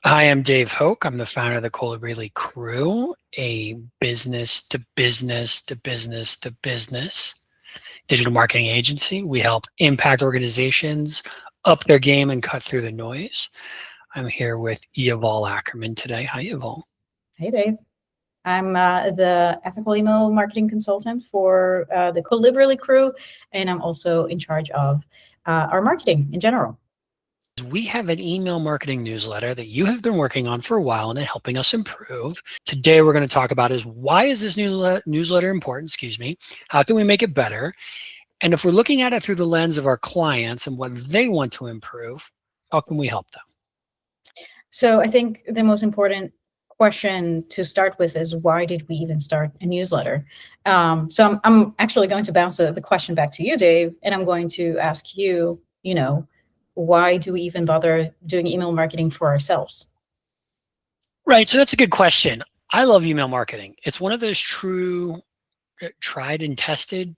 Hi, I'm Dave Hoke. I'm the founder of the Colibrily Crew, a business to business to business to business digital marketing agency. We help impact organizations up their game and cut through the noise. I'm here with Yuval Ackerman today. Hi, Yuval. Hey, Dave. I'm the ethical email marketing consultant for the Colibrily Crew, and I'm also in charge of our marketing in general. We have an email marketing newsletter that you have been working on for a while and helping us improve. Today, we're going to talk about is why is this newsletter important? How can we make it better? And if we're looking at it through the lens of our clients and what they want to improve, how can we help them? So I think the most important question to start with is, why did we even start a newsletter? So I'm actually going to bounce the question back to you, Dave, and I'm going to ask you, why do we even bother doing email marketing for ourselves? Right. So that's a good question. I love email marketing. It's one of those true, tried and tested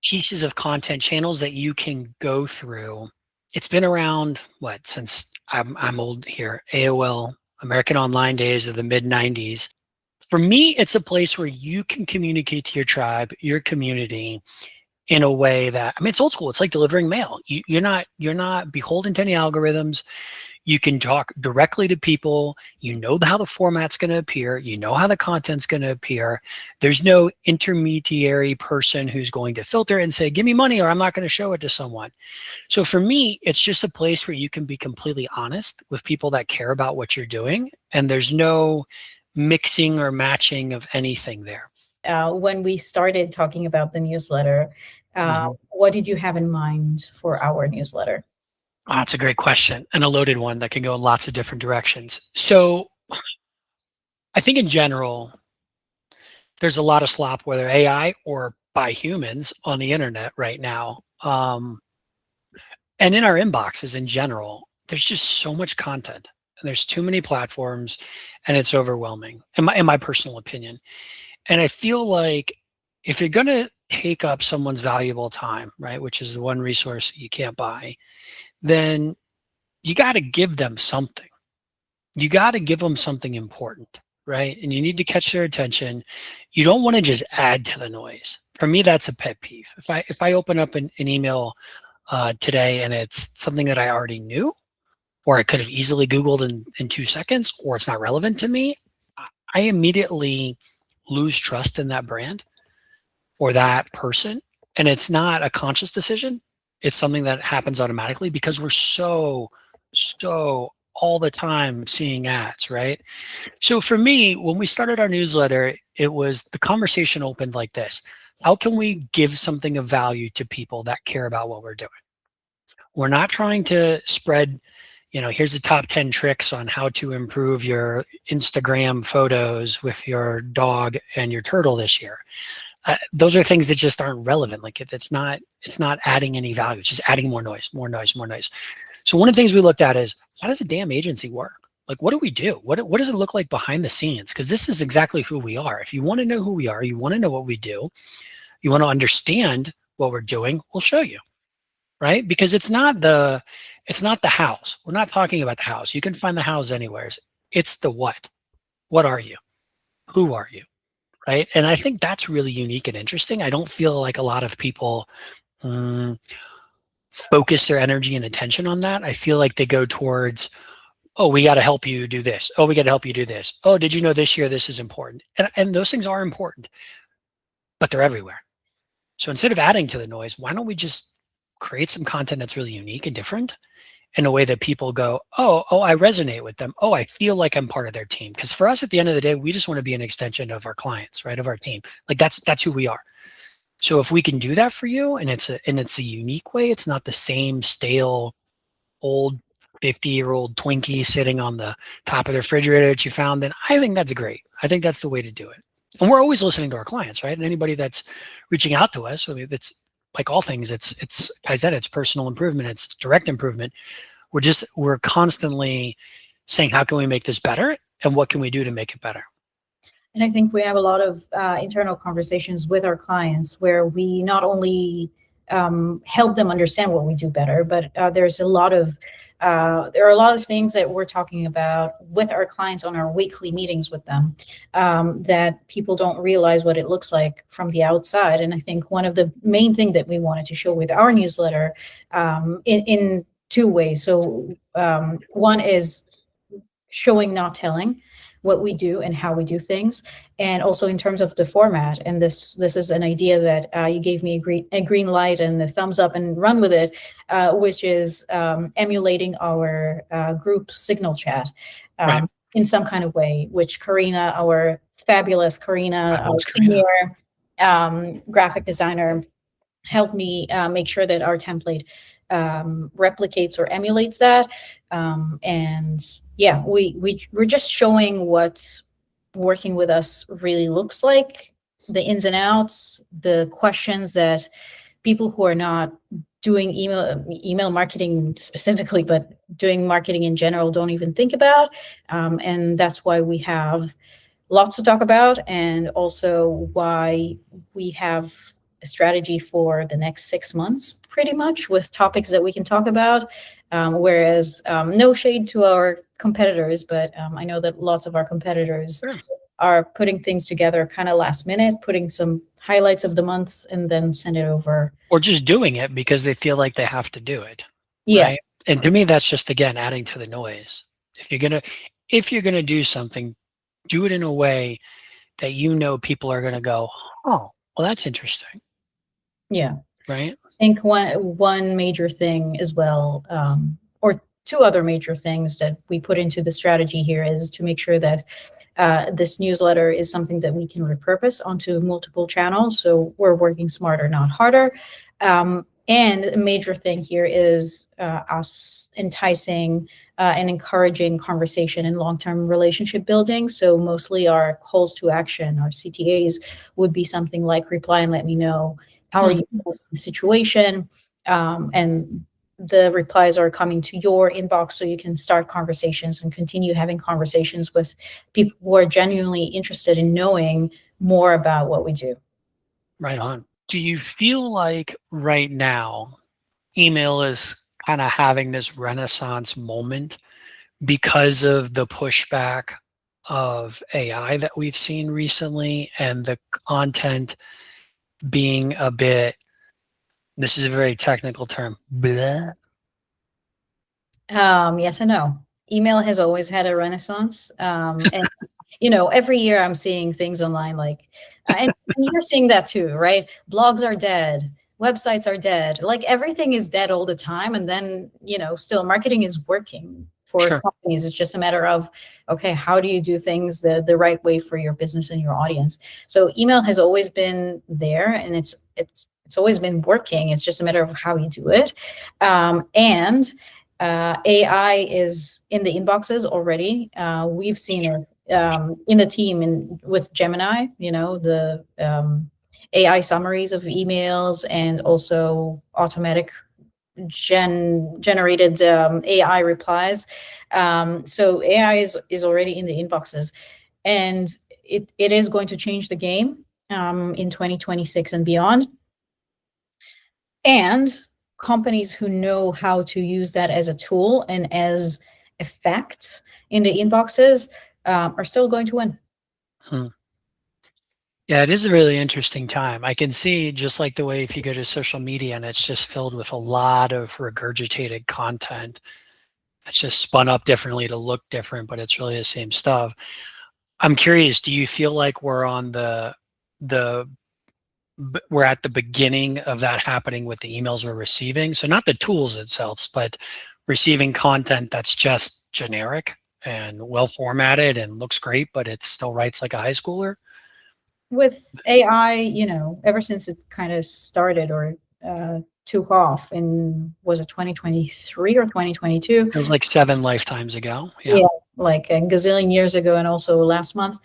pieces of content channels that you can go through. It's been around, since I'm old here, AOL, American Online days of the mid-90s. For me, it's a place where you can communicate to your tribe, your community, in a way that, it's old school. It's like delivering mail. You're not beholden to any algorithms. You can talk directly to people. You know how the format's going to appear. You know how the content's going to appear. There's no intermediary person who's going to filter it and say, give me money or I'm not going to show it to someone. So for me, it's just a place where you can be completely honest with people that care about what you're doing. And there's no mixing or matching of anything there. When we started talking about the newsletter, what did you have in mind for our newsletter? Oh, that's a great question, and a loaded one that can go in lots of different directions. So I think in general, there's a lot of slop, whether AI or by humans on the internet right now. And in our inboxes in general, there's just so much content and there's too many platforms and it's overwhelming in my personal opinion. And I feel like if you're going to take up someone's valuable time, right, which is the one resource you can't buy, then you got to give them something. You got to give them something important, right? And you need to catch their attention. You don't want to just add to the noise. For me, that's a pet peeve. If I open up an email today and it's something that I already knew, or I could have easily Googled in 2 seconds, or it's not relevant to me, I immediately lose trust in that brand or that person. And it's not a conscious decision. It's something that happens automatically because we're so all the time seeing ads, right? So for me, when we started our newsletter, it was the conversation opened like this. How can we give something of value to people that care about what we're doing? We're not trying to spread, here's the top 10 tricks on how to improve your Instagram photos with your dog and your turtle this year. Those are things that just aren't relevant. Like it's not adding any value. It's just adding more noise. So one of the things we looked at is, how does a damn agency work? Like, what do we do? What does it look like behind the scenes? Because this is exactly who we are. If you want to know who we are, you want to know what we do, you want to understand what we're doing, we'll show you, right? Because it's not the house. We're not talking about the house. You can find the house anywhere. It's the what. What are you? Who are you? Right? And I think that's really unique and interesting. I don't feel like a lot of people focus their energy and attention on that. I feel like they go towards, oh, we got to help you do this. Oh, we got to help you do this. Oh, did you know this year this is important? And those things are important, but they're everywhere. So instead of adding to the noise, why don't we just create some content that's really unique and different in a way that people go, oh, I resonate with them. Oh, I feel like I'm part of their team. Because for us, at the end of the day, we just want to be an extension of our clients, right? Of our team. Like that's who we are. So if we can do that for you, and it's a unique way, it's not the same stale, old 50-year-old Twinkie sitting on the top of the refrigerator that you found, then I think that's great. I think that's the way to do it. And we're always listening to our clients, right? And anybody that's reaching out to us, it's like all things, it's Kaizen, it's personal improvement, it's direct improvement. We're constantly saying, how can we make this better? And what can we do to make it better? And I think we have a lot of internal conversations with our clients where we not only help them understand what we do better, but there's a lot of there are a lot of things that we're talking about with our clients on our weekly meetings with them, that people don't realize what it looks like from the outside. And I think one of the main thing that we wanted to show with our newsletter, in two ways. So one is showing, not telling, what we do and how we do things, and also in terms of the format. And this is an idea that you gave me a green light and a thumbs up and run with it, which is emulating our group signal chat Right. in some kind of way, which Karina, our fabulous Karina, our Fabulous Karina. senior graphic designer, helped me make sure that our template replicates or emulates that. And yeah, we're just showing what working with us really looks like, the ins and outs, the questions that people who are not doing email marketing specifically, but doing marketing in general, don't even think about. And that's why we have lots to talk about, and also why we have a strategy for the next 6 months, pretty much, with topics that we can talk about. Whereas no shade to our competitors, but I know that lots of our competitors Sure. are putting things together kind of last minute, putting some highlights of the month and then send it over. Or just doing it because they feel like they have to do it. Yeah. Right. And to me, that's just, again, adding to the noise. If you're gonna do something, do it in a way that people are gonna go, oh, well, that's interesting. Yeah. Right. I think one major thing as well, or two other major things that we put into the strategy here, is to make sure that this newsletter is something that we can repurpose onto multiple channels. So we're working smarter, not harder. And a major thing here is us enticing and encouraging conversation and long-term relationship building. So mostly our calls to action, our CTAs, would be something like reply and let me know how are you in the situation, and the replies are coming to your inbox so you can start conversations and continue having conversations with people who are genuinely interested in knowing more about what we do. Right on. Do you feel like right now email is kind of having this renaissance moment because of the pushback of AI that we've seen recently, and the content being a bit, this is a very technical term, bleh? Yes and no. Email has always had a renaissance. And, every year I'm seeing things online like, and you're seeing that too, right? Blogs are dead. Websites are dead. Like everything is dead all the time. And then, still marketing is working for Sure. companies. It's just a matter of, okay, how do you do things the right way for your business and your audience? So email has always been there, and it's always been working. It's just a matter of how you do it. And AI is in the inboxes already. We've seen it in the team with Gemini, the AI summaries of emails, and also automatic generated AI replies. So AI is already in the inboxes, and it is going to change the game in 2026 and beyond. And companies who know how to use that as a tool and as effect in the inboxes are still going to win. Yeah, it is a really interesting time. I can see, just like the way if you go to social media and it's just filled with a lot of regurgitated content, it's just spun up differently to look different, but it's really the same stuff. I'm curious, do you feel like we're at the beginning of that happening with the emails we're receiving? So not the tools itself, but receiving content that's just generic and well formatted and looks great, but it still writes like a high schooler? With AI, ever since it kind of started or took off in, was it 2023 or 2022? It was like 7 lifetimes ago. Yeah, like a gazillion years ago, and also last month.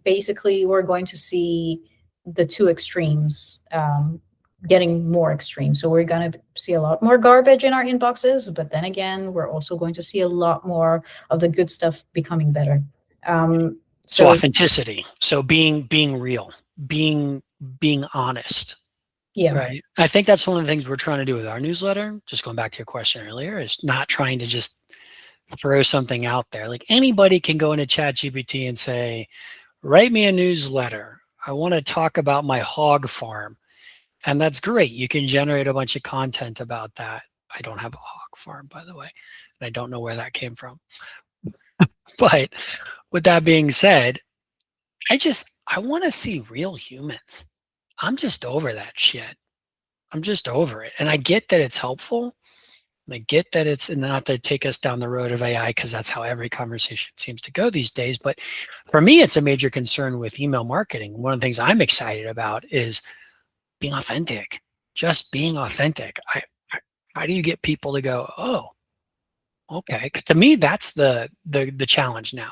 Basically, we're going to see the two extremes getting more extreme. So we're going to see a lot more garbage in our inboxes, but then again, we're also going to see a lot more of the good stuff becoming better. So authenticity. So being real, being honest. Yeah. Right. I think that's one of the things we're trying to do with our newsletter. Just going back to your question earlier, is not trying to just throw something out there. Like anybody can go into ChatGPT and say, write me a newsletter. I want to talk about my hog farm. And that's great. You can generate a bunch of content about that. I don't have a hog farm, by the way. And I don't know where that came from. But with that being said, I want to see real humans. I'm just over that shit. I'm just over it. And I get that it's helpful. I get that it's not to take us down the road of AI because that's how every conversation seems to go these days. But for me, it's a major concern with email marketing. One of the things I'm excited about is being authentic, just being authentic. How do you get people to go, oh, okay? 'Cause to me, that's the challenge now.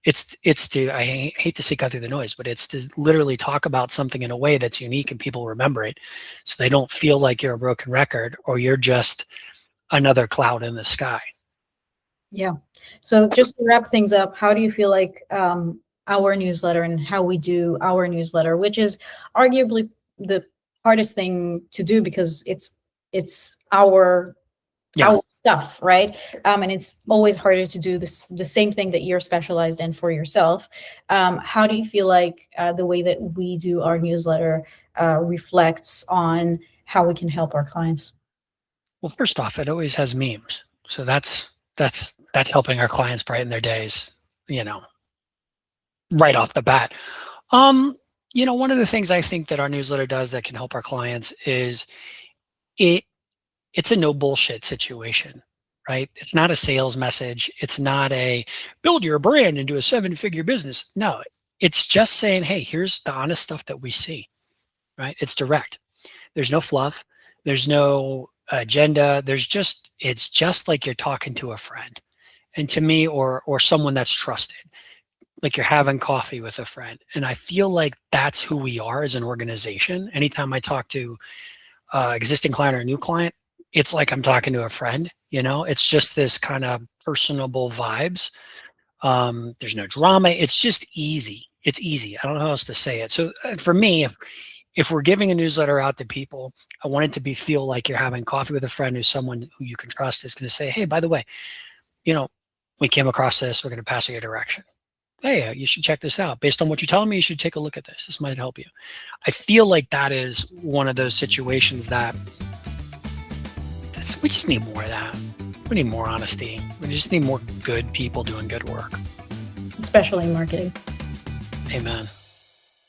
It's to hate to say cut through the noise, but it's to literally talk about something in a way that's unique and people remember it, so they don't feel like you're a broken record or you're just another cloud in the sky. Yeah. So just to wrap things up, how do you feel like our newsletter and how we do our newsletter, which is arguably the hardest thing to do because it's our stuff, right? And it's always harder to do the same thing that you're specialized in for yourself. How do you feel like the way that we do our newsletter reflects on how we can help our clients? Well, first off, it always has memes, so that's helping our clients brighten their days. You know, right off the bat. Um, one of the things I think that our newsletter does that can help our clients is it it's a no bullshit situation, right? It's not a sales message. It's not a build your brand into a 7-figure business. No, it's just saying, hey, here's the honest stuff that we see, right? It's direct. There's no fluff. There's no agenda. It's just like you're talking to a friend. And to me, or someone that's trusted, like you're having coffee with a friend. And I feel like that's who we are as an organization. Anytime I talk to existing client or a new client, it's like I'm talking to a friend. It's just this kind of personable vibes. There's no drama. It's just easy. It's easy. I don't know how else to say it. So for me, if we're giving a newsletter out to people, I want it to feel like you're having coffee with a friend who's someone who you can trust is going to say, hey, by the way, we came across this. We're going to pass it your direction. Hey, you should check this out. Based on what you're telling me, you should take a look at this. This might help you. I feel like that is one of those situations that we just need more of that. We need more honesty. We just need more good people doing good work. Especially in marketing. Amen.